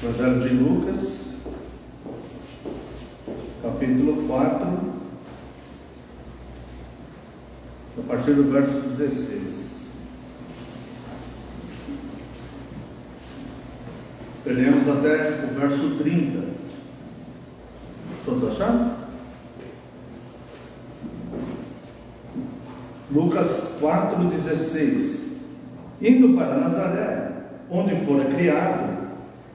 Evangelho de Lucas, capítulo 4, a partir do verso 16. Veremos até o verso 30. Todos acharam? Lucas 4,16. Indo para Nazaré, onde fora criado,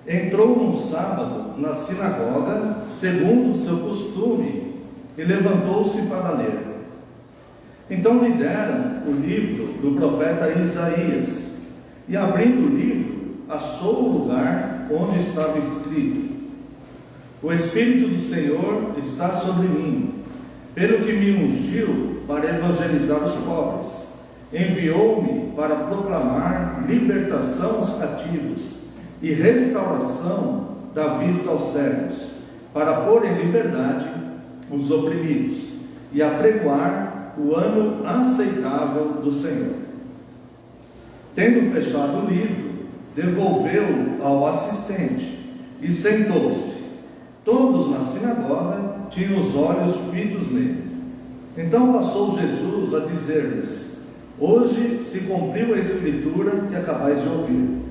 entrou num sábado na sinagoga, segundo o seu costume, e levantou-se para ler. Então lhe deram o livro do profeta Isaías, e abrindo o livro, achou o lugar onde estava escrito: O Espírito do Senhor está sobre mim, pelo que me ungiu para evangelizar os pobres. Enviou-me para proclamar libertação aos cativos e restauração da vista aos cegos, para pôr em liberdade os oprimidos e apregoar o ano aceitável do Senhor. Tendo fechado o livro, devolveu-o ao assistente e sentou-se. Todos na sinagoga tinham os olhos fitos nele. Então passou Jesus a dizer-lhes: Hoje se cumpriu a escritura que acabais de ouvir.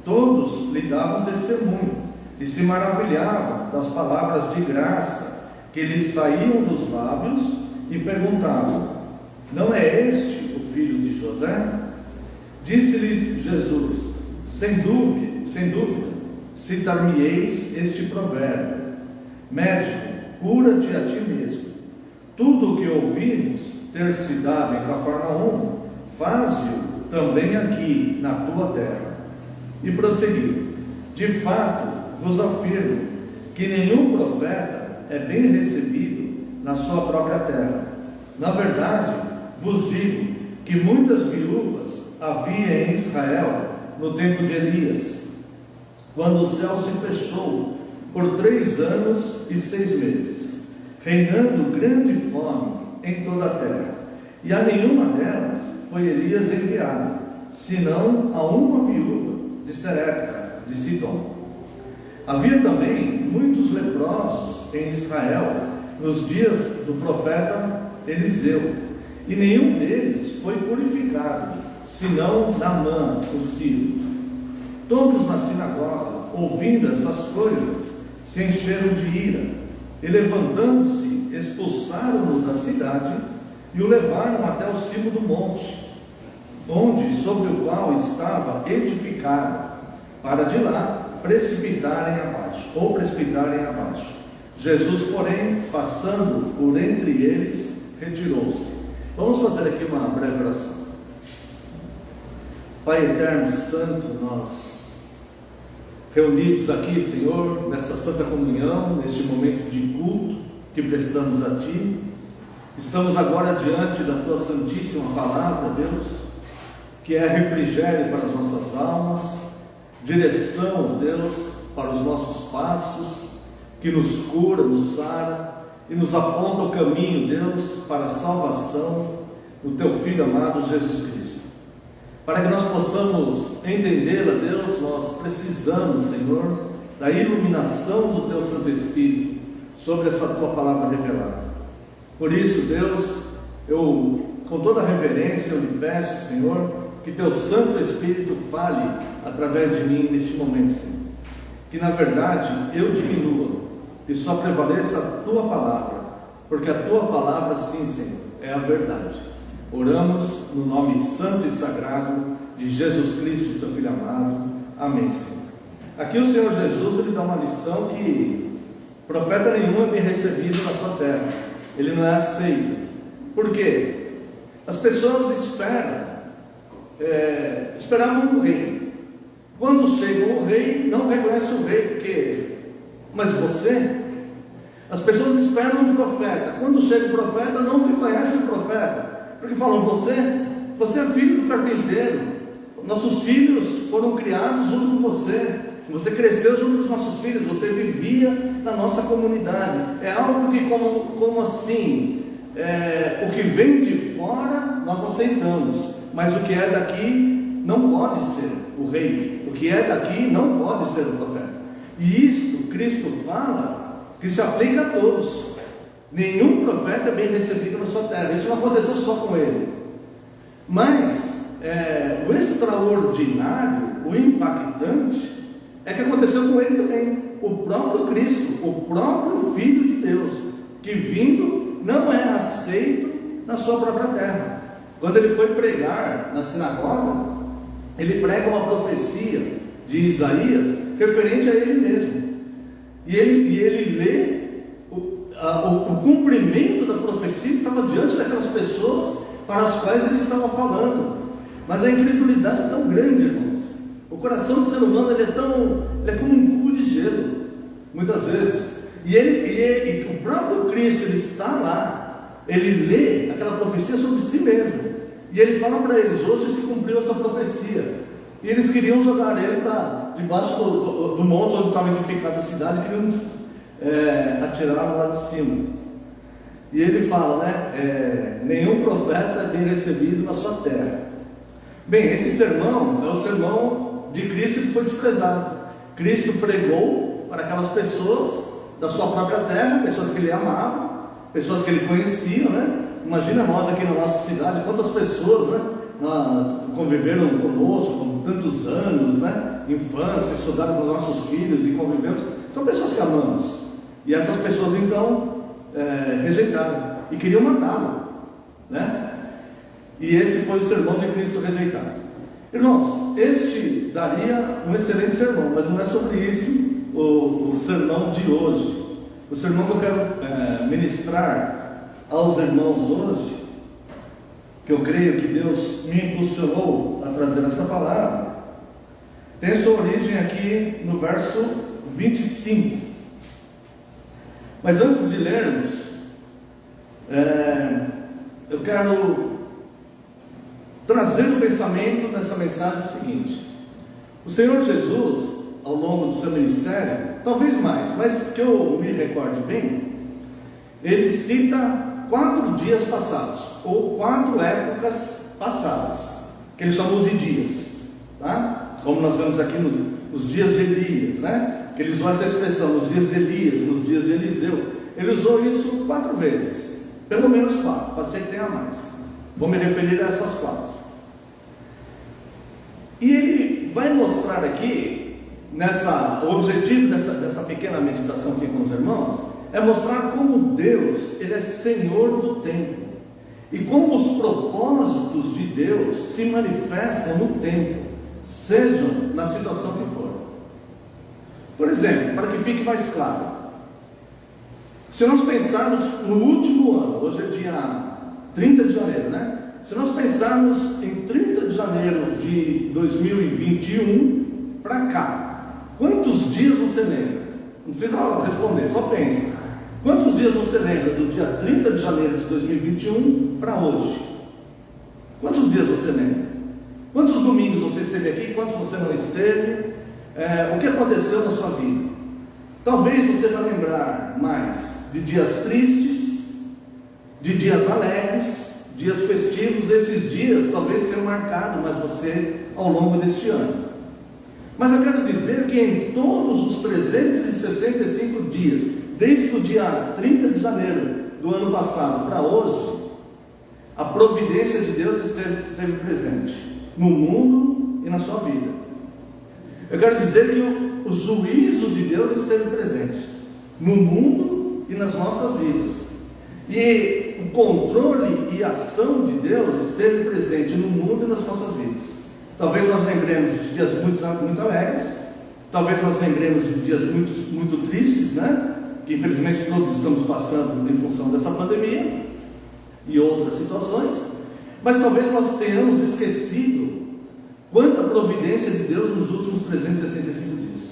Todos lhe davam testemunho e se maravilhavam das palavras de graça que lhes saíam dos lábios e perguntavam: Não é este o filho de José? Disse-lhes Jesus: Sem dúvida, citar-me-eis este provérbio: Médico, cura-te a ti mesmo. Tudo o que ouvimos ter se dado em Cafarnaum, faze-o também aqui na tua terra. E prosseguiu: De fato vos afirmo que nenhum profeta é bem recebido na sua própria terra. Na verdade, vos digo que muitas viúvas havia em Israel no tempo de Elias, quando o céu se fechou por 3 anos e 6 meses, reinando grande fome em toda a terra, e a nenhuma delas foi Elias enviado, senão a uma viúva de Serepta, de Sidom. Havia também muitos leprosos em Israel nos dias do profeta Eliseu, e nenhum deles foi purificado, senão Naamã, o sírio. Todos na sinagoga, ouvindo essas coisas, se encheram de ira, e levantando-se, expulsaram-no da cidade e o levaram até o cimo do monte, sobre o qual estava edificado, para de lá precipitarem abaixo. Jesus, porém, passando por entre eles, retirou-se. Vamos fazer aqui uma breve oração. Pai eterno, santo, nós reunidos aqui, Senhor, nessa santa comunhão, neste momento de culto que prestamos a Ti, estamos agora diante da Tua santíssima palavra, Deus, que é refrigério para as nossas almas, direção, Deus, para os nossos passos, que nos cura, nos sara e nos aponta o caminho, Deus, para a salvação do Teu Filho amado Jesus Cristo. Para que nós possamos entendê-la, Deus, nós precisamos, Senhor, da iluminação do Teu Santo Espírito sobre essa Tua palavra revelada. Por isso, Deus, eu, com toda reverência, eu lhe peço, Senhor, que Teu Santo Espírito fale através de mim neste momento, Senhor. Que, na verdade, eu diminua e só prevaleça a Tua palavra, porque a Tua palavra, sim, Senhor, é a verdade. Oramos no nome santo e sagrado de Jesus Cristo, Seu Filho amado. Amém, Senhor. Aqui o Senhor Jesus, Ele dá uma lição que profeta nenhum é bem recebido na sua terra. Ele não é aceito. Por quê? As pessoas esperavam o rei. Quando chega o rei, não reconhece o rei, porque, mas você? As pessoas esperam o profeta. Quando chega o profeta, não reconhece o profeta. Porque falam: você é filho do carpinteiro, nossos filhos foram criados junto com você cresceu junto com os nossos filhos, você vivia na nossa comunidade. É algo que, como assim, o que vem de fora nós aceitamos, mas o que é daqui não pode ser o rei, o que é daqui não pode ser o profeta. E isto Cristo fala que se aplica a todos. Nenhum profeta é bem recebido na sua terra. Isso não aconteceu só com ele. Mas o extraordinário, o impactante, é que aconteceu com ele também. O próprio Cristo, o próprio Filho de Deus, que vindo não é aceito na sua própria terra. Quando ele foi pregar na sinagoga, ele prega uma profecia de Isaías referente a ele mesmo. E ele lê o cumprimento da profecia, estava diante daquelas pessoas para as quais ele estava falando. Mas a incredulidade é tão grande, irmãos. O coração do ser humano ele é como um cubo de gelo, muitas vezes. E o próprio Cristo, ele está lá, ele lê aquela profecia sobre si mesmo. E ele fala para eles: hoje se cumpriu essa profecia. E eles queriam jogar ele debaixo do monte onde estava edificada a cidade, queriam atirar lá de cima. E ele fala, nenhum profeta é bem recebido na sua terra. Bem, esse sermão é o sermão de Cristo que foi desprezado. Cristo pregou para aquelas pessoas da sua própria terra, pessoas que ele amava, pessoas que ele conhecia, né? Imagina nós aqui na nossa cidade, quantas pessoas, né, conviveram conosco por tantos anos, né? Infância, estudaram com os nossos filhos e convivemos. São pessoas que amamos. E essas pessoas então rejeitaram e queriam matá-lo, né? E esse foi o sermão de Cristo rejeitado. Irmãos, este daria um excelente sermão, mas não é sobre isso o sermão de hoje. O sermão que eu quero ministrar aos irmãos hoje, que eu creio que Deus me impulsionou a trazer essa palavra, tem sua origem aqui no verso 25. Mas antes de lermos, eu quero trazer no pensamento nessa mensagem o seguinte: o Senhor Jesus, ao longo do seu ministério, talvez mais, mas que eu me recorde bem, ele cita 4 dias passados, ou 4 épocas passadas, que ele chamou de dias, tá? Como nós vemos aqui nos dias de Elias, né? Que ele usou essa expressão, nos dias de Elias, nos dias de Eliseu. Ele usou isso 4 vezes, pelo menos 4, pode ser que tenha mais. Vou me referir a essas 4. E ele vai mostrar aqui, o objetivo dessa pequena meditação aqui com os irmãos, é mostrar como Deus, ele é Senhor do tempo, e como os propósitos de Deus se manifestam no tempo, sejam na situação que for. Por exemplo, para que fique mais claro, se nós pensarmos no último ano, hoje é dia 30 de janeiro, né? Se nós pensarmos em 30 de janeiro de 2021 para cá, quantos dias você lembra? Não precisa responder, só pensa. Quantos dias você lembra do dia 30 de janeiro de 2021 para hoje? Quantos dias você lembra? Quantos domingos você esteve aqui? Quantos você não esteve? O que aconteceu na sua vida? Talvez você vá lembrar mais de dias tristes, de dias alegres, dias festivos. Esses dias talvez tenham marcado mais você ao longo deste ano. Mas eu quero dizer que em todos os 365 dias, desde o dia 30 de janeiro do ano passado para hoje, a providência de Deus esteve presente no mundo e na sua vida. Eu quero dizer que o juízo de Deus esteve presente no mundo e nas nossas vidas. E o controle e ação de Deus esteve presente no mundo e nas nossas vidas. Talvez nós lembremos de dias muito alegres, talvez nós lembremos de dias muito, muito tristes, né? Que infelizmente todos estamos passando em função dessa pandemia e outras situações, mas talvez nós tenhamos esquecido quanta providência de Deus nos últimos 365 dias.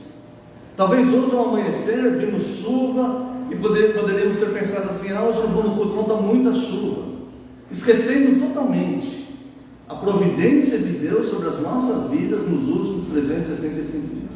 Talvez hoje ao amanhecer vimos chuva e poderíamos ter pensado assim: hoje eu vou no culto, está muita chuva, esquecendo totalmente a providência de Deus sobre as nossas vidas nos últimos 365 dias.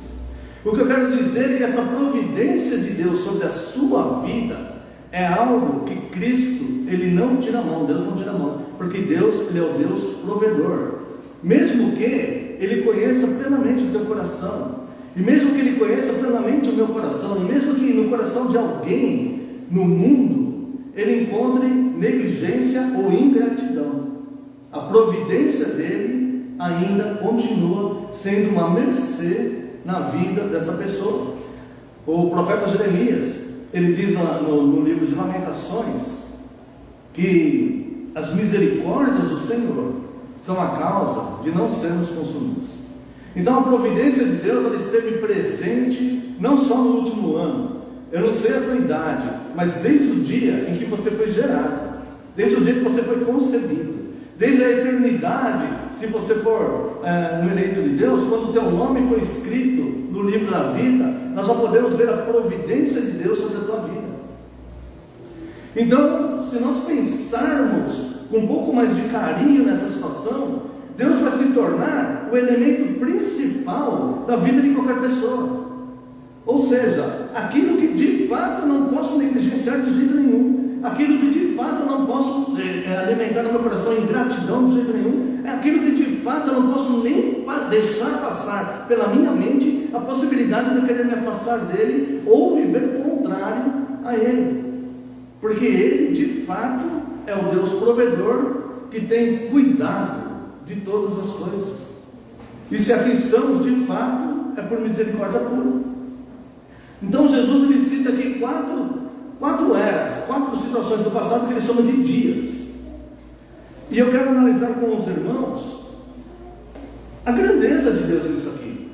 O que eu quero dizer é que essa providência de Deus sobre a sua vida é algo que Cristo, ele não tira a mão, Deus não tira a mão, porque Deus, ele é o Deus provedor. Mesmo que ele conheça plenamente o teu coração, e mesmo que ele conheça plenamente plenamente o meu coração, mesmo que no coração de alguém no mundo ele encontre negligência ou ingratidão, a providência dele ainda continua sendo uma mercê na vida dessa pessoa. O profeta Jeremias, ele diz no livro de Lamentações que as misericórdias do Senhor são a causa de não sermos consumidos. Então a providência de Deus, ela esteve presente não só no último ano. Eu não sei a tua idade, mas desde o dia em que você foi gerado, desde o dia que você foi concebido, desde a eternidade, se você for no eleito de Deus, quando o teu nome foi escrito no livro da vida, nós já podemos ver a providência de Deus sobre a tua vida. Então, se nós pensarmos com um pouco mais de carinho nessa situação, Deus vai se tornar o elemento principal da vida de qualquer pessoa. Ou seja, aquilo que de fato não posso negligenciar de jeito nenhum, aquilo que de fato não posso alimentar no meu coração em gratidão de jeito nenhum, é aquilo que de fato eu não posso nem deixar passar pela minha mente a possibilidade de eu querer me afastar dele ou viver contrário a ele, porque ele de fato é o Deus provedor que tem cuidado de todas as coisas, e se aqui estamos de fato é por misericórdia pura. Então Jesus ele cita aqui quatro eras, 4 situações do passado que ele chama de dias. E eu quero analisar com os irmãos a grandeza de Deus nisso aqui.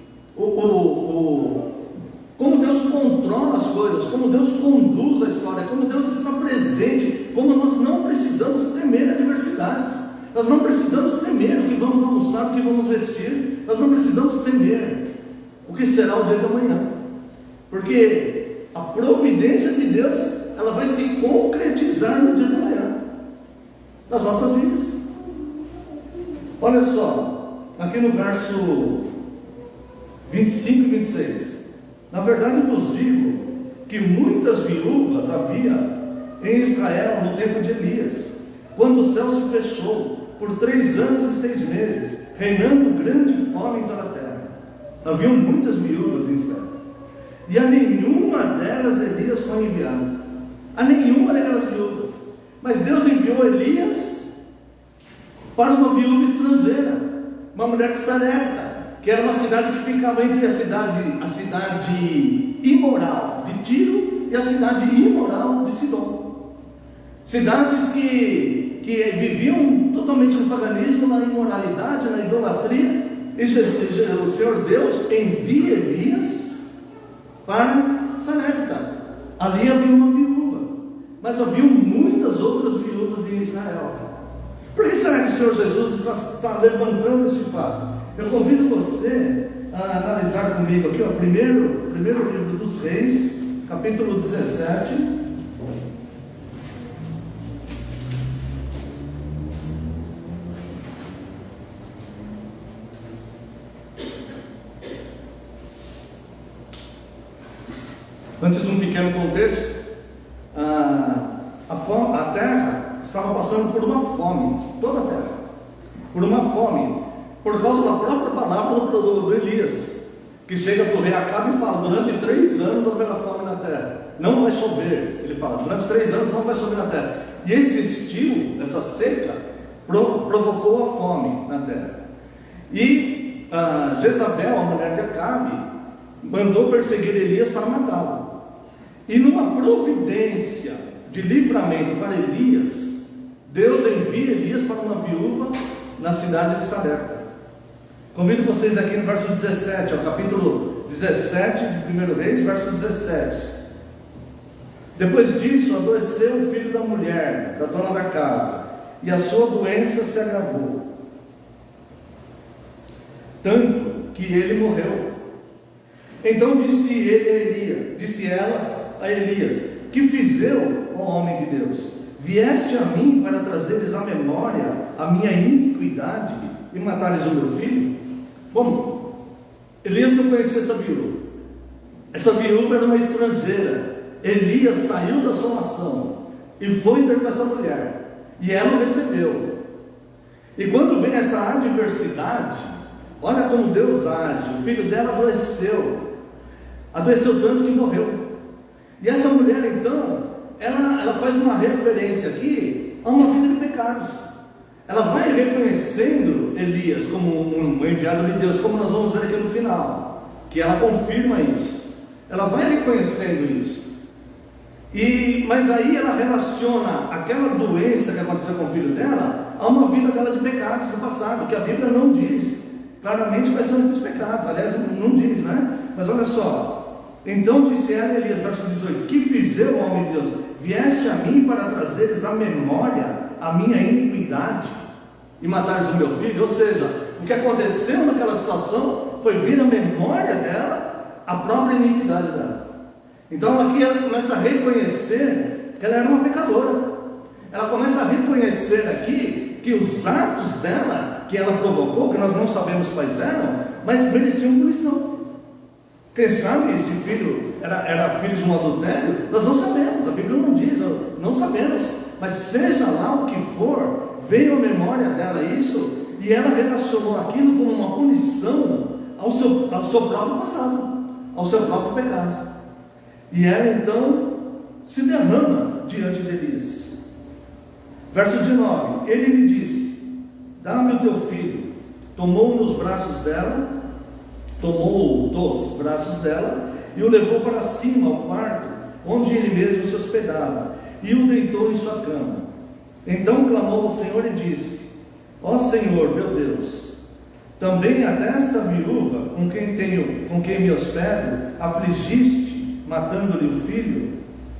Como Deus controla as coisas, como Deus conduz a história, como Deus está presente, como nós não precisamos temer adversidades. Nós não precisamos temer o que vamos almoçar, o que vamos vestir. Nós não precisamos temer o que será o dia de amanhã. Porque a providência de Deus, ela vai se concretizar no dia de amanhã, nas nossas vidas. Olha só, aqui no verso 25 e 26. Na verdade vos digo que muitas viúvas havia em Israel no tempo de Elias, quando o céu se fechou por 3 anos e 6 meses, reinando grande fome em toda a terra. Haviam muitas viúvas em Israel, e a nenhuma delas Elias foi enviado, a nenhuma daquelas viúvas. Mas Deus enviou Elias para uma viúva estrangeira, uma mulher de Sarepta, que era uma cidade que ficava entre a cidade imoral de Tiro e a cidade imoral de Sidom. Cidades que viviam totalmente no paganismo, na imoralidade, na idolatria. E o Senhor Deus envia Elias para Sarepta. Ali havia uma viúva, mas havia muitas outras viúvas em Israel. Por que será que o Senhor Jesus está levantando esse fato? Eu convido você a analisar comigo aqui, o primeiro livro dos Reis, capítulo 17. Antes, um pequeno contexto. A terra estava passando por uma fome, toda a terra, por uma fome, por causa da própria palavra do Elias, que chega para o rei Acabe e fala: durante 3 anos haverá fome na terra, não vai chover. Ele fala: durante 3 anos não vai chover na terra. E esse estio, essa seca, provocou a fome na terra. E Jezabel, a mulher de Acabe, mandou perseguir Elias para matá-lo. E numa providência de livramento para Elias, Deus envia Elias para uma viúva na cidade de Sarepta. Convido vocês aqui no verso 17, ao capítulo 17 de 1 Reis, verso 17. Depois disso, adoeceu o filho da mulher, da dona da casa, e a sua doença se agravou, tanto que ele morreu. Então disse ela a Elias: que fiz eu, ó homem de Deus? Vieste a mim para trazeres à memória a minha iniquidade e matares o meu filho? Como? Elias não conhecia essa viúva. Essa viúva era uma estrangeira. Elias saiu da sua nação e foi ter com essa mulher, e ela o recebeu. E quando vem essa adversidade, olha como Deus age. O filho dela adoeceu. adoeceu tanto que morreu. E essa mulher, então, ela faz uma referência aqui a uma vida de pecados. Ela vai reconhecendo Elias como um enviado de Deus, como nós vamos ver aqui no final, que ela confirma isso. Ela vai reconhecendo isso. Mas aí ela relaciona aquela doença que aconteceu com o filho dela a uma vida dela de pecados no passado, que a Bíblia não diz claramente quais são esses pecados. Aliás, não diz, né? Mas olha só. Então disse ela a Elias, verso 18: que fiz eu, homem de Deus? Vieste a mim para trazeres à memória a minha iniquidade e matares o meu filho? Ou seja, o que aconteceu naquela situação foi vir à memória dela a própria iniquidade dela. Então aqui ela começa a reconhecer que ela era uma pecadora. Ela começa a reconhecer aqui que os atos dela, que ela provocou, que nós não sabemos quais eram, mas mereciam punição. Quem sabe esse filho era filho de um adultério? Nós não sabemos, a Bíblia não diz, não sabemos. Mas seja lá o que for, veio à memória dela isso, e ela relacionou aquilo como uma punição ao seu próprio passado, ao seu próprio pecado. E ela então se derrama diante de Elias. Verso 19: ele lhe disse: dá-me o teu filho. Tomou-o dos braços dela e o levou para cima ao quarto, onde ele mesmo se hospedava, e o deitou em sua cama. Então clamou ao Senhor e disse: ó Senhor, meu Deus, também até esta viúva com quem me hospedo afligiste, matando-lhe o filho?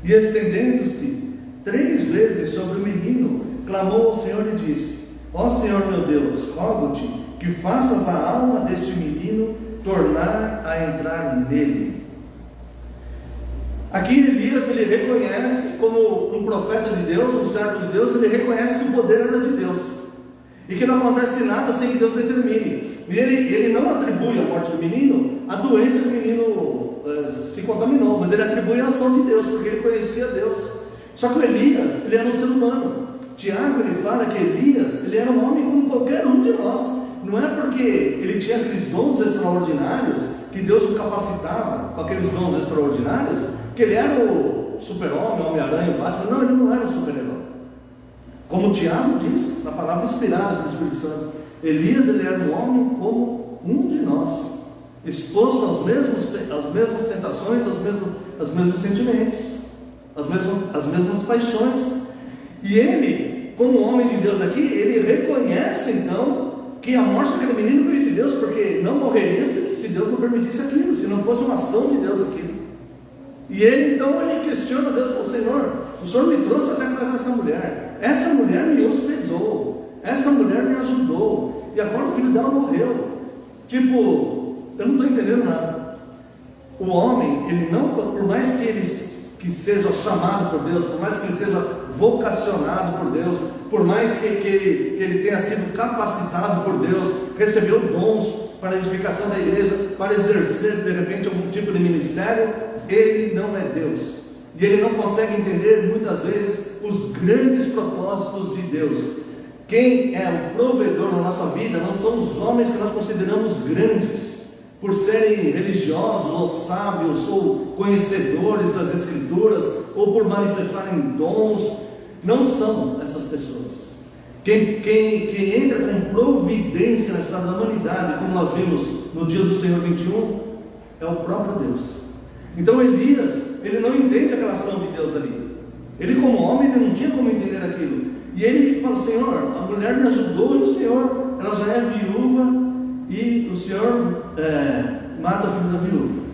E estendendo-se 3 vezes sobre o menino, clamou ao Senhor e disse: ó Senhor meu Deus, rogo-te que faças a alma deste menino tornar a entrar nele. Aqui Elias, ele reconhece, como um profeta de Deus, um servo de Deus, ele reconhece que o poder era de Deus, e que não acontece nada sem que Deus determine. E ele não atribui a morte do menino a doença que o menino se contaminou, mas ele atribui a ação de Deus, porque ele conhecia Deus. Só que o Elias, ele era um ser humano. Tiago, ele fala que Elias, ele era um homem como qualquer um de nós. Não é porque ele tinha aqueles dons extraordinários, que Deus o capacitava com aqueles dons extraordinários, que ele era o super-homem, o Homem-Aranha, o Batman. Não, ele não era um super-herói. Como Tiago diz, na palavra inspirada pelo Espírito Santo, Elias, ele era um homem como um de nós, exposto às mesmas tentações, aos mesmos sentimentos, às mesmas paixões. E ele, como homem de Deus aqui, ele reconhece então que a morte daquele menino veio de Deus, porque não morreria se Deus não permitisse aquilo, se não fosse uma ação de Deus aquilo. E ele então ele questiona Deus e fala: Senhor, o Senhor me trouxe até casa dessa mulher, essa mulher me hospedou, essa mulher me ajudou, e agora o filho dela morreu. Tipo, eu não estou entendendo nada. O homem, ele não, por mais que seja chamado por Deus, por mais que ele seja vocacionado por Deus, por mais que ele tenha sido capacitado por Deus, recebeu dons para a edificação da igreja, para exercer de repente algum tipo de ministério, ele não é Deus, e ele não consegue entender muitas vezes os grandes propósitos de Deus. Quem é o provedor na nossa vida não são os homens que nós consideramos grandes, por serem religiosos, ou sábios, ou conhecedores das Escrituras, ou por manifestarem dons. Não são essas pessoas. Quem entra com providência na história da humanidade, como nós vimos no dia do Senhor 21, é o próprio Deus. Então Elias, ele não entende aquela ação de Deus ali. Ele, como homem, ele não tinha como entender aquilo. E ele fala: Senhor, a mulher me ajudou, e o Senhor, ela já é viúva, e o Senhor mata o filho da viúva.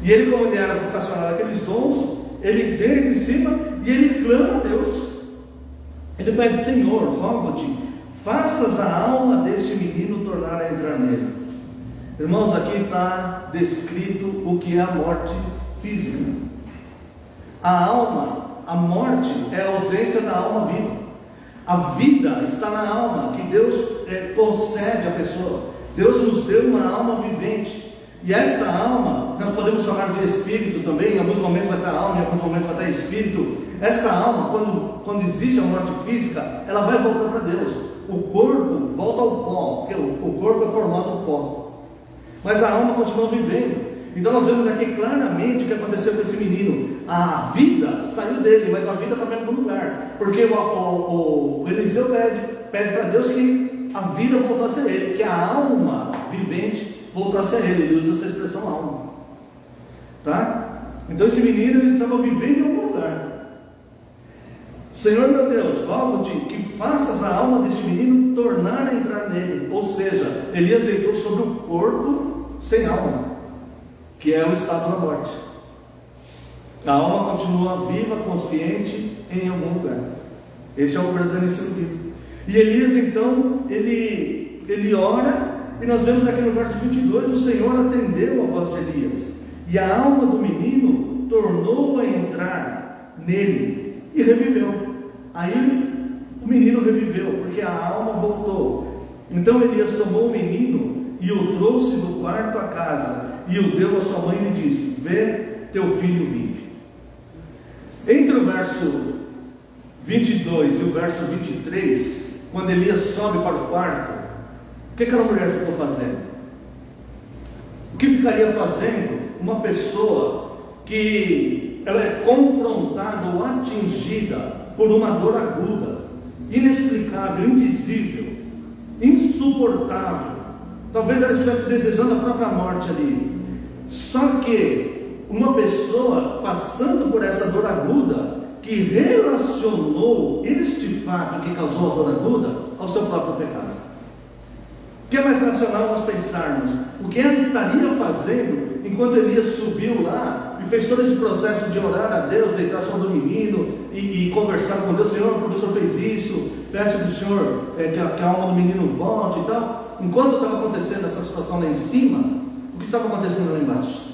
E ele, como ele era vocacionado àqueles dons, ele deita em cima e ele clama a Deus. Ele pede: Senhor, rogo-te, faças a alma deste menino tornar a entrar nele. Irmãos, aqui está descrito o que é a morte física. A alma, a morte é a ausência da alma viva. A vida está na alma, que Deus concede à pessoa. Deus nos deu uma alma vivente, e esta alma, nós podemos chamar de espírito também. Em alguns momentos vai estar alma, em alguns momentos vai estar espírito. Esta alma, quando existe a morte física, ela vai voltar para Deus. O corpo volta ao pó, porque o corpo é formado do pó, mas a alma continua vivendo. Então nós vemos aqui claramente o que aconteceu com esse menino. A vida saiu dele, mas a vida estava em algum lugar, porque o Eliseu pede para Deus que a vida voltasse a ele, que a alma vivente voltasse a ele. Ele usa essa expressão alma, tá? Então esse menino, ele estava vivendo em algum lugar. Senhor meu Deus, rogo-te que faças a alma deste menino tornar a entrar nele. Ou seja, Elias deitou sobre o corpo sem alma, que é o estado da morte. A alma continua viva, consciente em algum lugar. Esse é o verdadeiro ensino bíblico. E Elias então, ele ora, e nós vemos aqui no verso 22, o Senhor atendeu a voz de Elias, e a alma do menino tornou a entrar nele, e reviveu. Aí o menino reviveu, porque a alma voltou. Então Elias tomou o menino e o trouxe do quarto à casa, e o deu à sua mãe e lhe disse: vê, teu filho vive. Entre o verso 22 e o verso 23, quando Elias sobe para o quarto, o que aquela mulher ficou fazendo? O que ficaria fazendo uma pessoa que ela é confrontada ou atingida por uma dor aguda, inexplicável, indizível, insuportável? Talvez ela estivesse desejando a própria morte ali. Só que uma pessoa passando por essa dor aguda, que relacionou este fato que causou a dor aguda ao seu próprio pecado. O que é mais racional nós pensarmos? O que ela estaria fazendo enquanto Elias subiu lá e fez todo esse processo de orar a Deus, deitar sobre o menino e conversar com Deus: Senhor, porque o Senhor fez isso? Peço que o Senhor, que a alma do menino volte e tal. Enquanto estava acontecendo essa situação lá em cima, o que estava acontecendo lá embaixo?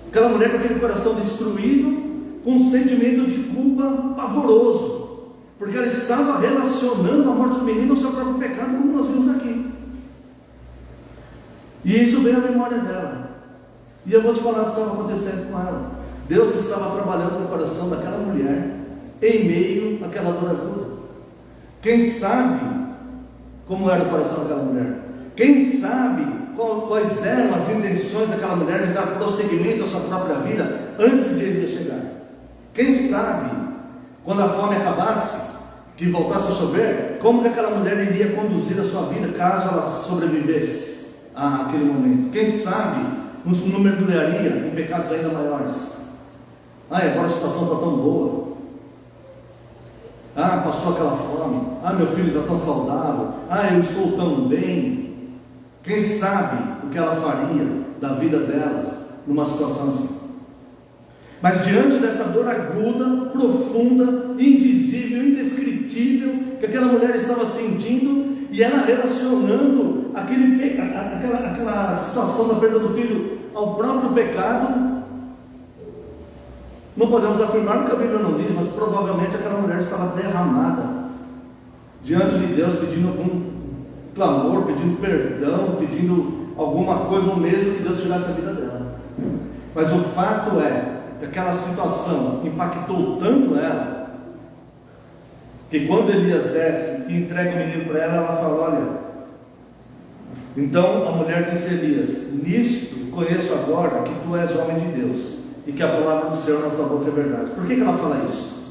Aquela mulher com aquele coração destruído, com um sentimento de culpa pavoroso, porque ela estava relacionando a morte do menino ao seu próprio pecado, como nós vimos aqui. E isso veio à memória dela. E eu vou te falar o que estava acontecendo com ela. Deus estava trabalhando no coração daquela mulher, em meio àquela dor aguda. Quem sabe como era o coração daquela mulher? Quem sabe quais eram as intenções daquela mulher de dar prosseguimento à sua própria vida antes de ele chegar? Quem sabe, quando a fome acabasse, que voltasse a chover, como que aquela mulher iria conduzir a sua vida caso ela sobrevivesse àquele momento? Quem sabe não mergulharia em pecados ainda maiores? Agora a situação está tão boa. Passou aquela fome. Meu filho está tão saudável. Eu estou tão bem. Quem sabe o que ela faria da vida dela numa situação assim? Mas diante dessa dor aguda, profunda, indizível, indescritível, que aquela mulher estava sentindo, e ela relacionando aquela situação da perda do filho ao próprio pecado, não podemos afirmar, porque a Bíblia não diz, mas provavelmente aquela mulher estava derramada diante de Deus, pedindo algum clamor, pedindo perdão, pedindo alguma coisa, ou mesmo que Deus tirasse a vida dela. Mas o fato é que aquela situação impactou tanto ela, que quando Elias desce e entrega o menino para ela, ela fala: olha, então a mulher disse a Elias: nisto conheço agora que tu és homem de Deus, e que a palavra do Senhor na tua boca é verdade. Por que ela fala isso?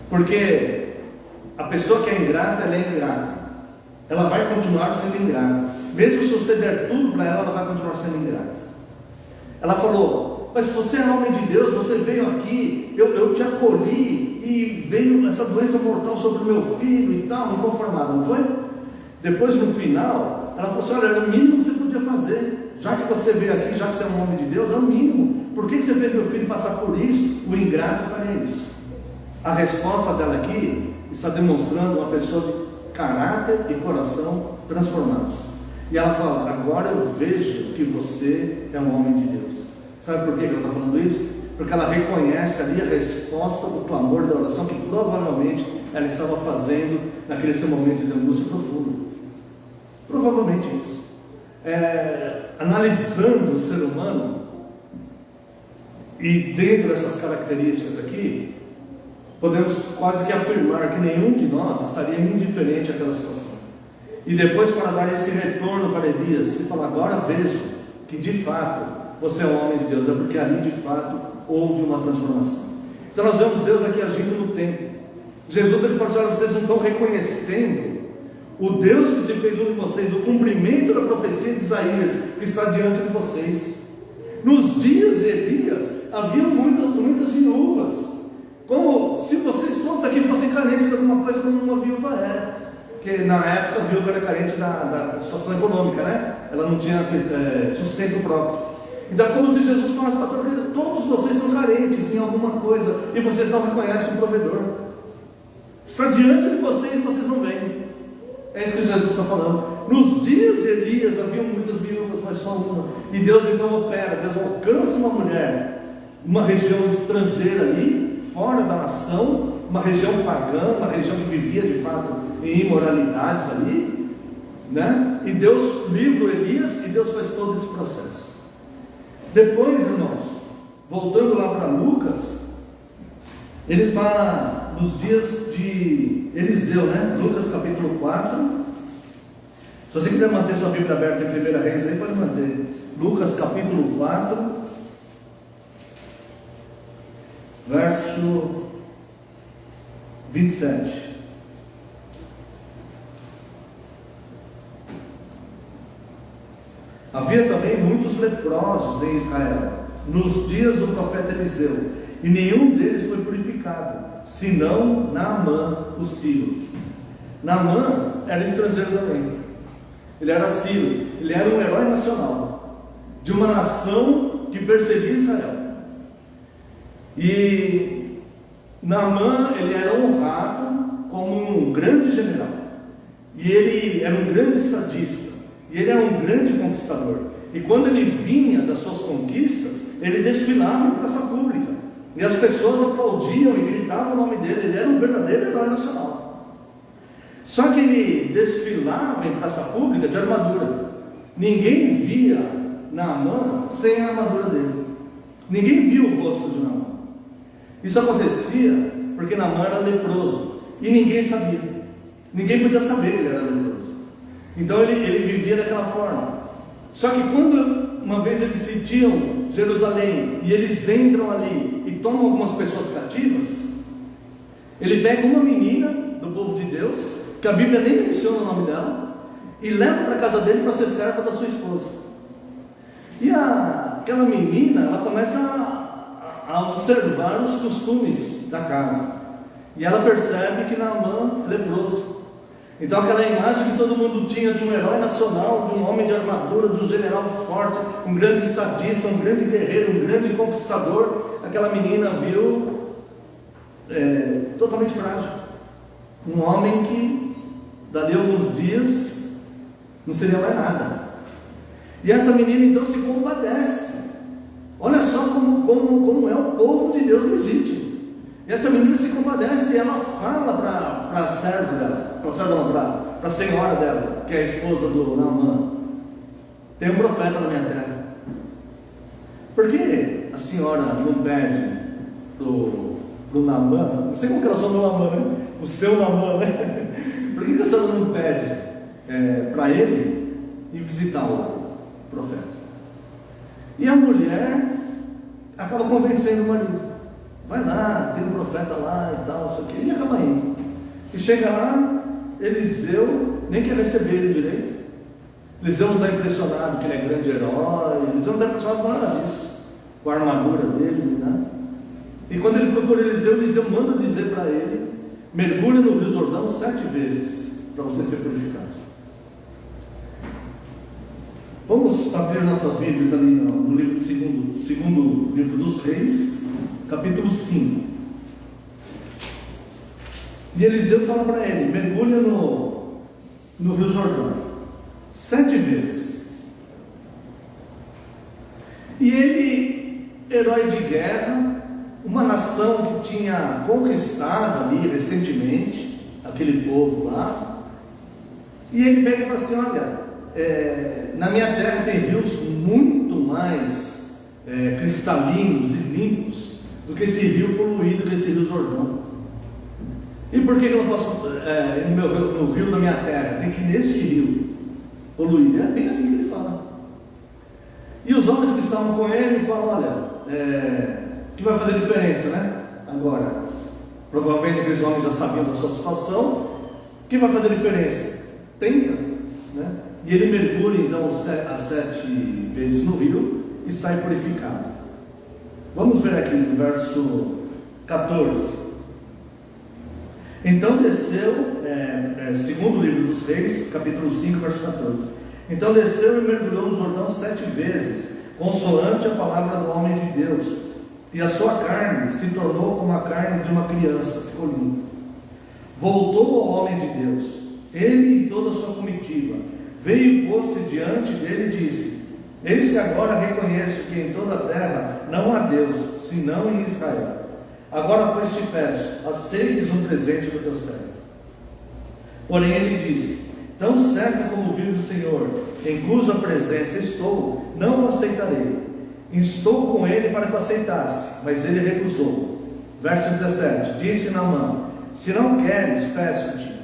Porque a pessoa que é ingrata, ela é ingrata, ela vai continuar sendo ingrata, mesmo se você der tudo para ela, ela vai continuar sendo ingrata. Ela falou: mas você é homem de Deus, você veio aqui, eu te acolhi, e veio essa doença mortal sobre o meu filho e tal, inconformada, não foi? Depois, no final, ela falou assim: olha, era o mínimo que você podia fazer, já que você veio aqui, já que você é um homem de Deus, é o mínimo. Por que você fez meu filho passar por isso? O ingrato faria isso. A resposta dela aqui está demonstrando uma pessoa de caráter e coração transformados. E ela fala: agora eu vejo que você é um homem de Deus. Sabe por que ela está falando isso? Porque ela reconhece ali a resposta do clamor da oração que provavelmente ela estava fazendo naquele seu momento de angústia profunda. Provavelmente isso. Analisando o ser humano, e dentro dessas características aqui, podemos quase que afirmar que nenhum de nós estaria indiferente àquela situação. E depois, para dar esse retorno para Elias e falar: agora vejo que de fato você é um homem de Deus, é porque ali de fato houve uma transformação. Então nós vemos Deus aqui agindo no tempo. Jesus ele fala assim: olha, vocês não estão reconhecendo o Deus que se fez um de vocês, o cumprimento da profecia de Isaías que está diante de vocês. Nos dias de Elias havia muitas viúvas, como se vocês todos aqui fossem carentes de alguma coisa, como uma viúva é. Porque na época a viúva era carente da situação econômica, né? Ela não tinha sustento próprio. Então é como se Jesus falasse para todos vocês são carentes em alguma coisa e vocês não reconhecem o provedor. Está diante de vocês, vocês não veem. É isso que Jesus está falando. Nos dias de Elias haviam muitas viúvas, mas só uma. E Deus então opera, Deus alcança uma mulher, uma região estrangeira ali, fora da nação, uma região pagã, uma região que vivia de fato em imoralidades ali, né? E Deus livra Elias e Deus faz todo esse processo. Depois, irmãos, voltando lá para Lucas, ele fala nos dias de Eliseu, né? Lucas capítulo 4. Se você quiser manter sua Bíblia aberta em 1 Reis, aí pode manter. Lucas capítulo 4, verso 27. Havia também muitos leprosos em Israel, nos dias do profeta Eliseu, e nenhum deles foi purificado, senão Naamã, o sírio. Naamã era estrangeiro também, ele era sírio, ele era um herói nacional, de uma nação que perseguia Israel. E Naamã, ele era honrado como um grande general, e ele era um grande estadista, e ele era um grande conquistador. E quando ele vinha das suas conquistas, ele desfilava em praça pública, e as pessoas aplaudiam e gritavam o nome dele. Ele era um verdadeiro herói nacional. Só que ele desfilava em praça pública de armadura. Ninguém via Naamã sem a armadura dele. Ninguém viu o rosto de Naamã. Isso acontecia porque Naamã era leproso, e ninguém sabia. Ninguém podia saber que ele era leproso. Então ele vivia daquela forma. Só que quando uma vez eles sitiam Jerusalém e eles entram ali e tomam algumas pessoas cativas, ele pega uma menina do povo de Deus, que a Bíblia nem menciona o nome dela, e leva para a casa dele para ser serva da sua esposa. E aquela menina, ela começa a observar os costumes da casa, e ela percebe que Naamã é leproso. Então aquela imagem que todo mundo tinha de um herói nacional, de um homem de armadura, de um general forte, um grande estadista, um grande guerreiro, um grande conquistador, aquela menina viu totalmente frágil. Um homem que dali a alguns dias não seria mais nada. E essa menina então se compadece. Olha só como é o povo de Deus legítimo. E essa menina se compadece e ela fala para a serva dela, para a senhora dela, que é a esposa do Naamã: tem um profeta na minha terra. Por que a senhora não pede pro Naamã, não sei como que era o seu Naamã, né? O seu Naamã, né? Por que a senhora não pede para ele ir visitar o profeta? E a mulher acaba convencendo o marido: vai lá, tem um profeta lá e tal, isso aqui. E acaba indo. E chega lá, Eliseu nem quer receber ele direito. Eliseu não está impressionado que ele é grande herói. Eliseu não está impressionado com nada disso, com a armadura dele, né? E quando ele procura Eliseu manda dizer para ele: mergulha no Rio Jordão 7 vezes para você ser purificado. Vamos abrir nossas Bíblias ali no livro segundo livro dos Reis, capítulo 5. E Eliseu fala para ele: mergulha no Rio Jordão 7 vezes. E ele, herói de guerra, uma nação que tinha conquistado ali recentemente aquele povo lá, e ele pega e fala assim: olha, na minha terra tem rios muito mais cristalinos e limpos do que esse rio poluído, desse Rio Jordão. E por que eu não posso ir no rio da minha terra? Tem que ir neste rio poluído. É bem assim que ele fala. os homens que estavam com ele falam: olha, o que vai fazer diferença, né? Agora, provavelmente aqueles homens já sabiam da sua situação. O que vai fazer diferença? Tenta, né? E ele mergulha então as 7 vezes no rio e sai purificado. Vamos ver aqui no verso 14. Então desceu, segundo o livro dos Reis, capítulo 5, verso 14. Então desceu e mergulhou no Jordão 7 vezes, consoante a palavra do homem de Deus, e a sua carne se tornou como a carne de uma criança, ficou limpa. Voltou ao homem de Deus, ele e toda a sua comitiva, veio e pôs-se diante dele e disse: eis que agora reconheço que em toda a terra não há Deus, senão em Israel. Agora, pois, te peço, aceites um presente do teu servo. Porém ele disse: tão certo como vive o Senhor, em cuja presença estou, não o aceitarei. Estou com ele para que o aceitasse, mas ele recusou. Verso 17, disse Naamã: se não queres, peço-te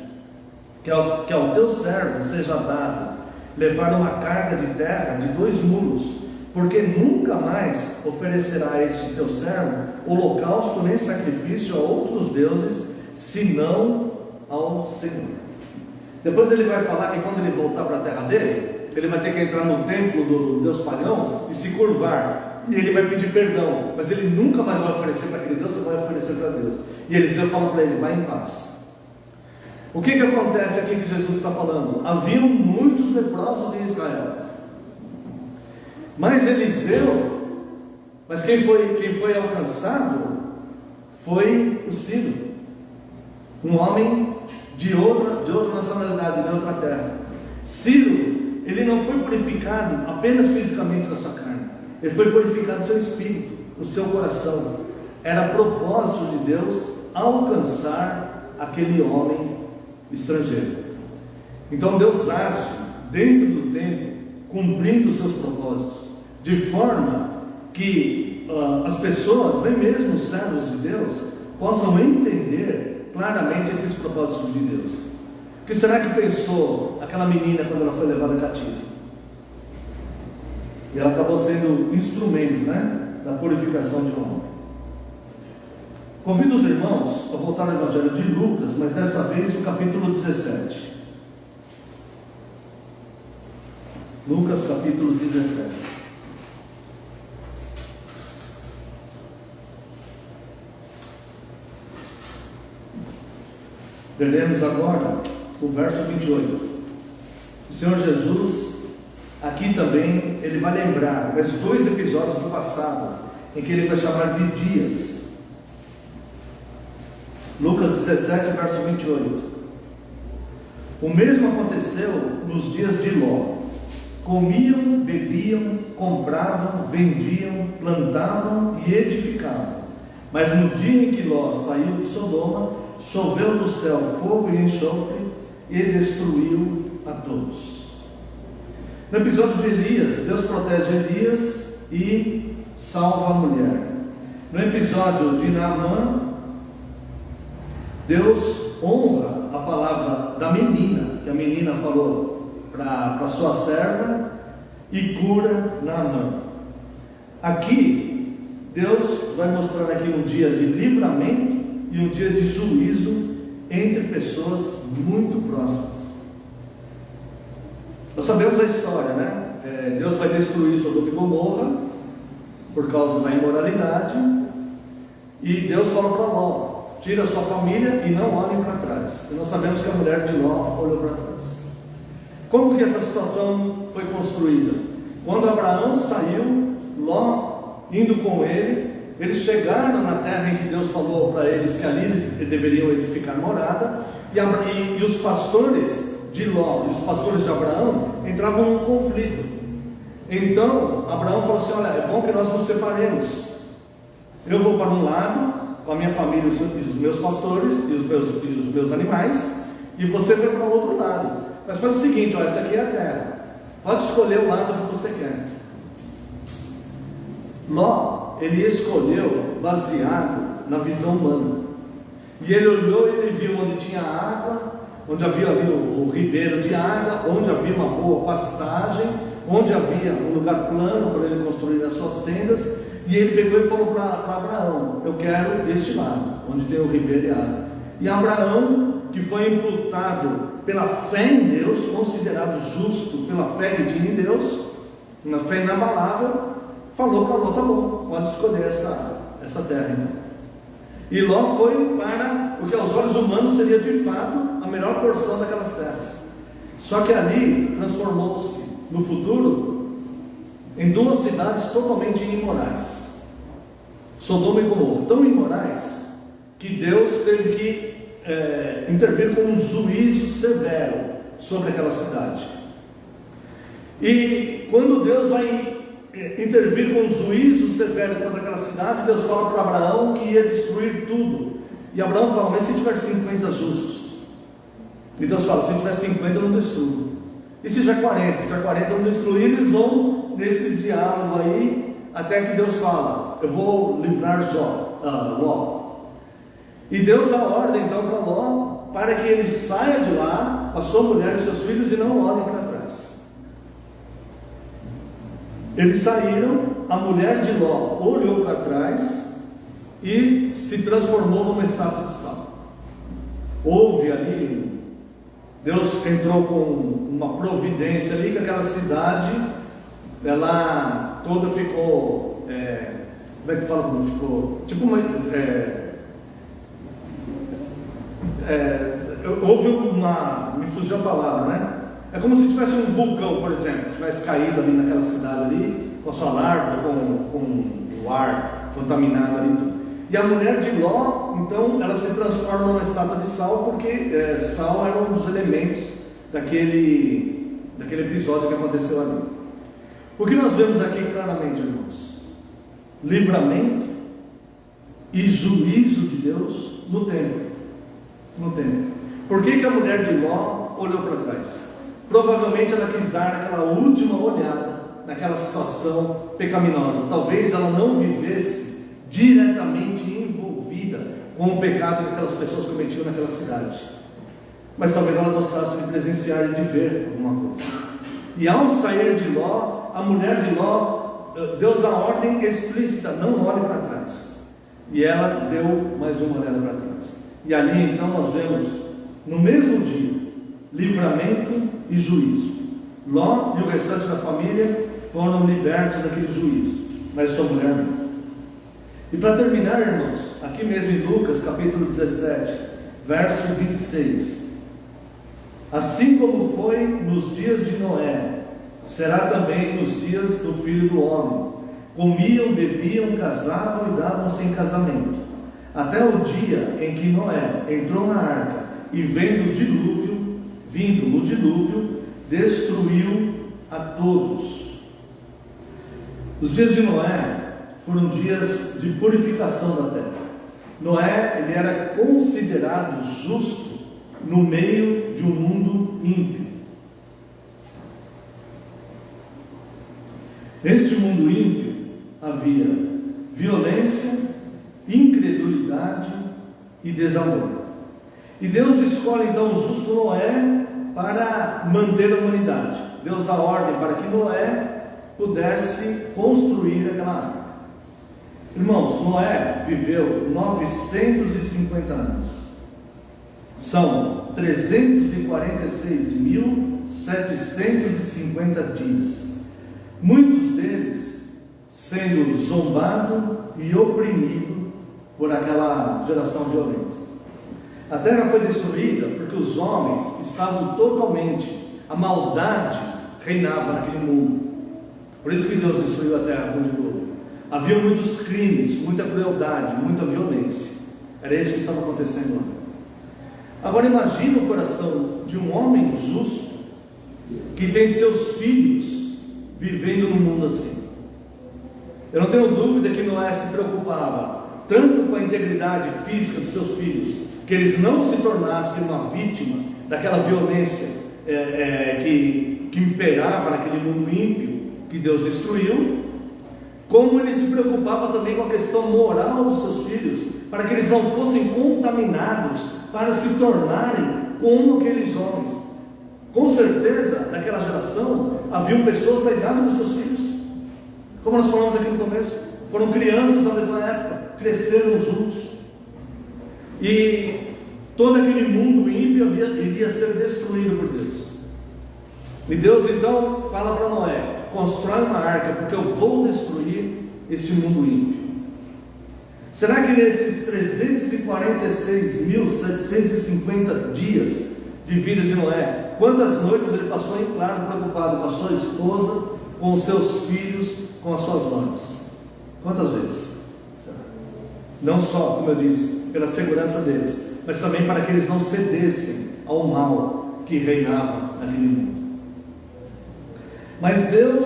que ao teu servo seja dado levar uma carga de terra de 2 mulos, porque nunca mais oferecerá a este teu servo holocausto nem sacrifício a outros deuses, senão ao Senhor. Depois ele vai falar que quando ele voltar para a terra dele, ele vai ter que entrar no templo do Deus pagão e se curvar, e ele vai pedir perdão, mas ele nunca mais vai oferecer para aquele Deus, ele vai oferecer para Deus. E Eliseu fala para ele: vai em paz. O que acontece aqui que Jesus está falando? Haviam muitos leprosos em Israel, mas Eliseu, quem foi alcançado foi o Ciro, um homem de outra nacionalidade, de outra terra. Ciro, ele não foi purificado apenas fisicamente da sua carne, ele foi purificado no seu espírito, no seu coração. Era propósito de Deus alcançar aquele homem estrangeiro. Então Deus age dentro do tempo, cumprindo os seus propósitos, de forma que as pessoas, nem mesmo os servos de Deus, possam entender claramente esses propósitos de Deus. O que será que pensou aquela menina quando ela foi levada cativa? E ela acabou sendo instrumento, né, da purificação de um homem. Convido os irmãos a voltar ao Evangelho de Lucas, mas dessa vez no capítulo 17. Lucas capítulo 17. Veremos agora o verso 28. O Senhor Jesus, aqui também, ele vai lembrar os 2 episódios do passado, em que ele vai chamar de dias. Lucas 17, verso 28. O mesmo aconteceu nos dias de Ló. Comiam, bebiam, compravam, vendiam, plantavam e edificavam. Mas no dia em que Ló saiu de Sodoma, choveu do céu fogo e enxofre e destruiu a todos. No episódio de Elias, Deus protege Elias e salva a mulher. No episódio de Naamã, Deus honra a palavra da menina, que a menina falou para sua serva, e cura Naamã. Aqui, Deus vai mostrar aqui um dia de livramento e um dia de juízo entre pessoas muito próximas. Nós sabemos a história, né? Deus vai destruir Sodoma e Gomorra por causa da imoralidade, e Deus fala para Ló: tira a sua família e não olhem para trás. E nós sabemos que a mulher de Ló olhou para trás. Como que essa situação foi construída? Quando Abraão saiu, Ló indo com ele, eles chegaram na terra em que Deus falou para eles que ali eles deveriam edificar morada, e os pastores de Ló e os pastores de Abraão entravam num conflito. Então Abraão falou assim: olha, é bom que nós nos separemos. Eu vou para um lado com a minha família, os meus pastores e os meus animais, e você vai para o outro lado. Mas faz o seguinte: essa aqui é a terra, pode escolher o lado que você quer. Ló, ele escolheu baseado na visão humana, e ele olhou e ele viu onde tinha água, onde havia ali o ribeiro de água, onde havia uma boa pastagem, onde havia um lugar plano para ele construir as suas tendas, e ele pegou e falou para Abraão: eu quero este lado, onde tem o ribeiro e a água. E Abraão, que foi imputado pela fé em Deus, considerado justo pela fé que tinha em Deus, uma fé inabalável, falou para Ló: tá bom, pode escolher essa terra então. E Ló foi para o que aos olhos humanos seria de fato a melhor porção daquelas terras. Só que ali transformou-se no futuro em duas cidades totalmente imorais, Sodoma e Gomorra, tão imorais que Deus teve que intervir com um juízo severo sobre aquela cidade. E quando Deus vai intervir com um juízo severo contra aquela cidade, Deus fala para Abraão que ia destruir tudo. E Abraão fala: mas se tiver 50 justos? E Deus fala: se tiver 50 eu não destruo. E se tiver 40? Se tiver 40 eu não destruo. E eles vão nesse diálogo aí, até que Deus fala: eu vou livrar Ló. E Deus dá ordem então para Ló, para que ele saia de lá com a sua mulher e seus filhos e não olhem para trás. Eles saíram, a mulher de Ló olhou para trás e se transformou numa estátua de sal. Houve ali, Deus entrou com uma providência ali, que aquela cidade, ela toda ficou, como é que fala como ficou? Tipo uma, houve me fugiu a palavra, né? É como se tivesse um vulcão, por exemplo, tivesse caído ali naquela cidade ali, com a sua larva, com o ar contaminado ali. E a mulher de Ló, então, ela se transforma numa estátua de sal, porque sal era um dos elementos daquele episódio que aconteceu ali. O que nós vemos aqui claramente, irmãos? Livramento e juízo de Deus no templo. Por que a mulher de Ló olhou para trás? Provavelmente ela quis dar aquela última olhada naquela situação pecaminosa. Talvez ela não vivesse diretamente envolvida com o pecado que aquelas pessoas cometiam naquela cidade, mas talvez ela gostasse de presenciar e de ver alguma coisa. E ao sair de Ló, a mulher de Ló, Deus dá ordem explícita: não olhe para trás. E ela deu mais uma olhada para trás. E ali então nós vemos, no mesmo dia, livramento e juízo. Ló e o restante da família foram libertos daquele juízo, mas sua mulher não. E para terminar, irmãos, aqui mesmo em Lucas capítulo 17, verso 26: assim como foi nos dias de Noé, será também nos dias do Filho do Homem. Comiam, bebiam, casavam e davam-se em casamento, até o dia em que Noé entrou na arca e vindo o dilúvio, destruiu a todos. Os dias de Noé foram dias de purificação da terra. Noé, ele era considerado justo no meio de um mundo ímpio. Neste mundo ímpio havia violência, incredulidade e desamor. E Deus escolhe então o justo Noé para manter a humanidade. Deus dá ordem para que Noé pudesse construir aquela arca. Irmãos, Noé viveu 950 anos. São 346.750 dias. Muitos deles sendo zombado e oprimido por aquela geração violenta. A terra foi destruída porque os homens estavam totalmente, a maldade reinava naquele mundo. Por isso que Deus destruiu a terra com o dilúvio. Havia muitos crimes, muita crueldade, muita violência. Era isso que estava acontecendo lá. Agora imagine o coração de um homem justo que tem seus filhos vivendo num mundo assim. Eu não tenho dúvida que Noé se preocupava tanto com a integridade física dos seus filhos, que eles não se tornassem uma vítima daquela violência que imperava naquele mundo ímpio que Deus destruiu, como ele se preocupava também com a questão moral dos seus filhos, para que eles não fossem contaminados para se tornarem como aqueles homens. Com certeza, naquela geração, haviam pessoas da idade dos seus filhos. Como nós falamos aqui no começo, foram crianças da mesma época, cresceram juntos. E todo aquele mundo ímpio iria ser destruído por Deus. E Deus então fala para Noé: constrói uma arca, porque eu vou destruir esse mundo ímpio. Será que nesses 346.750 dias de vida de Noé, quantas noites ele passou em claro, preocupado com a sua esposa, com os seus filhos, com as suas noras? Quantas vezes? Não só, como eu disse, pela segurança deles, mas também para que eles não cedessem ao mal que reinava naquele mundo. Mas Deus,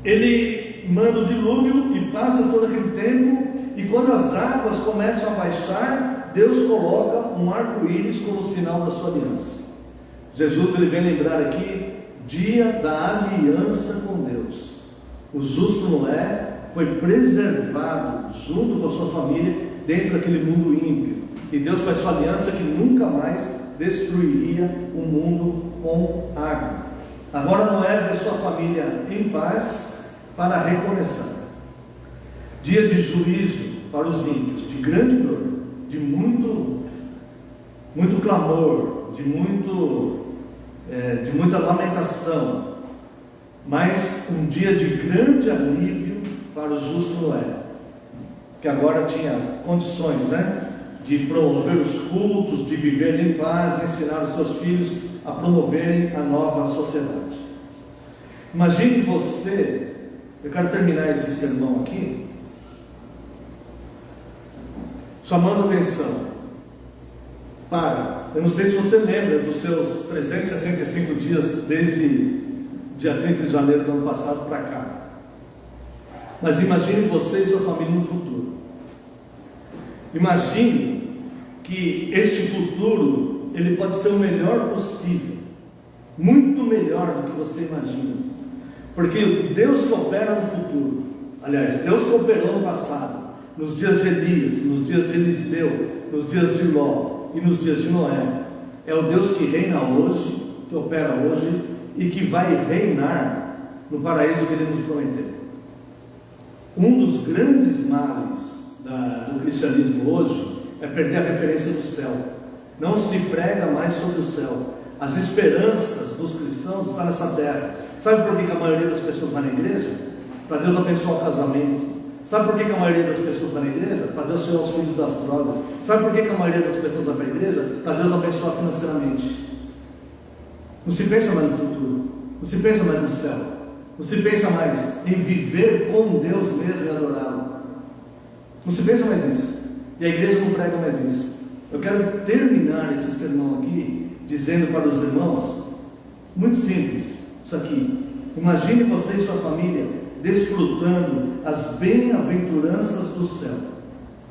Ele manda o dilúvio e passa todo aquele tempo, e quando as águas começam a baixar, Deus coloca um arco-íris como sinal da sua aliança. Jesus, ele vem lembrar aqui, dia da aliança com Deus. O justo Noé foi preservado junto com a sua família dentro daquele mundo ímpio, e Deus faz sua aliança que nunca mais destruiria o mundo com água. Agora Noé vê sua família em paz para recomeçar. Dia de juízo para os ímpios, de grande dor, de muito clamor, de muita lamentação, mas um dia de grande alívio para o justo Noé, que agora tinha condições, de promover os cultos, de viver em paz, ensinar os seus filhos a promoverem a nova sociedade. Imagine você, eu quero terminar esse sermão aqui, chamando atenção para, eu não sei se você lembra dos seus 365 dias desde dia 30 de janeiro do ano passado para cá, mas imagine você e sua família no futuro. Imagine que este futuro, ele pode ser o melhor possível, muito melhor do que você imagina, porque Deus que opera no futuro, aliás, Deus que operou no passado, nos dias de Elias, nos dias de Eliseu, nos dias de Ló e nos dias de Noé, é o Deus que reina hoje, que opera hoje e que vai reinar no paraíso que Ele nos prometeu. Um dos grandes males do cristianismo hoje é perder a referência do céu. Não se prega mais sobre o céu. As esperanças dos cristãos estão nessa terra. Sabe por que a maioria das pessoas vai na igreja? Para Deus abençoar o casamento. Sabe por que a maioria das pessoas vai na igreja? Para Deus tirar os filhos das drogas. Sabe por que a maioria das pessoas vai para a igreja? Para Deus abençoar financeiramente. Não se pensa mais no futuro, não se pensa mais no céu, não se pensa mais em viver com Deus mesmo e adorá-lo. Não se pensa mais nisso. E a igreja não prega mais isso. Eu quero terminar esse sermão aqui dizendo para os irmãos, muito simples, isso aqui: imagine você e sua família desfrutando as bem-aventuranças do céu.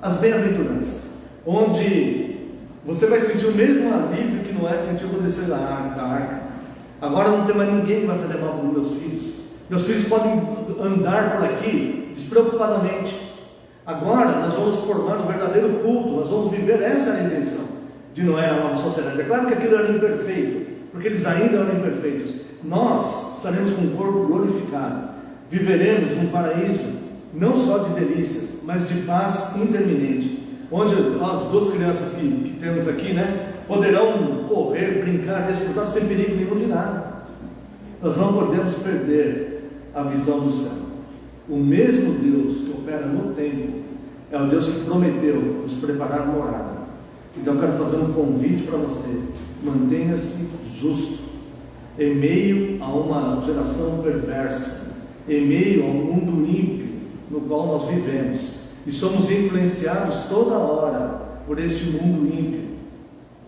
As bem-aventuranças, onde você vai sentir o mesmo alívio que Noé sentiu quando desceu da arca. Agora não tem mais ninguém que vai fazer mal para os meus filhos. Meus filhos podem andar por aqui despreocupadamente. Agora nós vamos formar um verdadeiro culto, nós vamos viver. Essa era a intenção de Noé na nova sociedade. É claro que aquilo era imperfeito, porque eles ainda eram imperfeitos. Nós estaremos com o corpo glorificado, viveremos um paraíso não só de delícias, mas de paz interminente, onde as duas crianças que temos aqui, poderão correr, brincar, desfrutar sem perigo nenhum de nada. Nós não podemos perder a visão do céu. O mesmo Deus que opera no tempo é o Deus que prometeu nos preparar morada. Então eu quero fazer um convite para você: mantenha-se justo em meio a uma geração perversa, em meio a um mundo ímpio no qual nós vivemos, e somos influenciados toda hora por este mundo ímpio,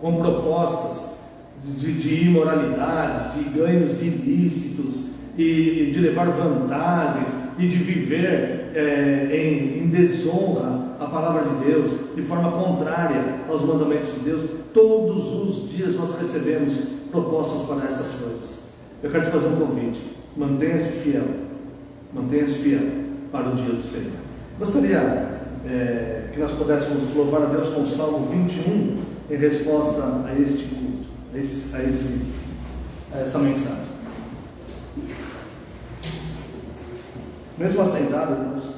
com propostas de imoralidades, de ganhos ilícitos, e de levar vantagens, e de viver em desonra à palavra de Deus, de forma contrária aos mandamentos de Deus. Todos os dias nós recebemos propostas para essas coisas. Eu quero te fazer um convite: mantenha-se fiel, para o dia do Senhor. Gostaria que nós pudéssemos louvar a Deus com o Salmo 21 em resposta a este culto, a esse essa mensagem. Mesmo assentado, irmãos,